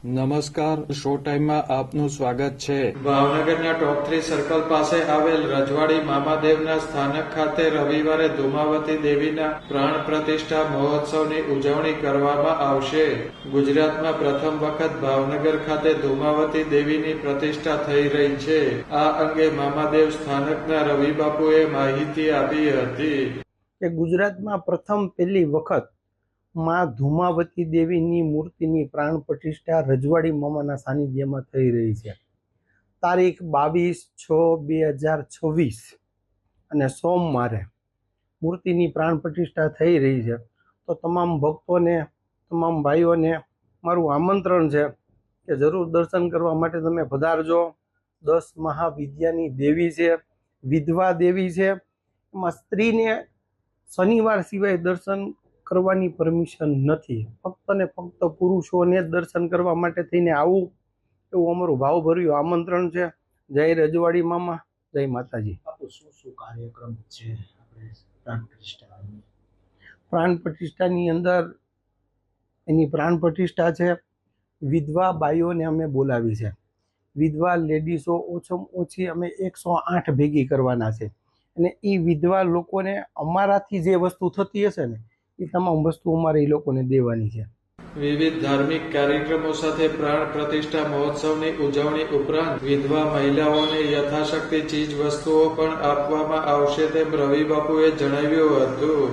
નમસ્કાર, શો ટાઈમમાં આપનું સ્વાગત છે. ભાવનગરના ટોપ 3 સર્કલ પાસે આવેલ રજવાડી મામાદેવના સ્થાનક ખાતે રવિવારે ધુમાવતી દેવીના પ્રાણ પ્રતિષ્ઠા મહોત્સવની ઉજવણી કરવામાં આવશે. ગુજરાતમાં પ્રથમ વખત ભાવનગર ખાતે ધુમાવતી દેવીની પ્રતિષ્ઠા થઈ રહી છે. આ અંગે મામાદેવ સ્થાનકના રવિબાપુએ માહિતી આપી હતી કે ગુજરાતમાં પહેલી વખત માં ધુમાવતી દેવીની મૂર્તિની પ્રાણ પ્રતિષ્ઠા રજવાડી મામાના સાનિધ્યમાં થઈ રહી છે. તારીખ 22/6/2026 અને સોમવારે મૂર્તિની પ્રાણ પ્રતિષ્ઠા થઈ રહી છે. તો તમામ ભક્તોને, તમામ ભાઈઓને મારું આમંત્રણ છે કે જરૂર દર્શન કરવા માટે તમે પધારજો. 10 મહાવિદ્યાની દેવી છે, વિધવા દેવી છે. એમાં સ્ત્રીને શનિવાર સિવાય દર્શન કરવાની પરમિશન નથી. ફક્ત ને ફક્ત પુરુષોને જ દર્શન કરવા માટે થઈને આવું, એવું અમારું ભાવભર્યું આમંત્રણ છે. જય રજવાડી મામા, જય માતાજી. શું કાર્યક્રમ છે પ્રાણ પ્રતિષ્ઠાની? પ્રાણ પ્રતિષ્ઠાની અંદર એની પ્રાણ પ્રતિષ્ઠા છે. વિધવા બાઈઓને અમે બોલાવી છે. વિધવા લેડીઝો ઓછામાં ઓછી અમે 108 ભેગી કરવાના છે. અને એ વિધવા લોકોને અમારાથી જે વસ્તુ થતી હશે ને, એ તમામ વસ્તુ અમારે એ લોકોને દેવાની છે. વિવિધ ધાર્મિક કાર્યક્રમો સાથે પ્રાણ પ્રતિષ્ઠા મહોત્સવની ઉજવણી ઉપરાંત વિધવા મહિલાઓને યથાશક્તિ ચીજ વસ્તુઓ પણ આપવામાં આવશે તેમ રવિબાપુએ જણાવ્યું હતું.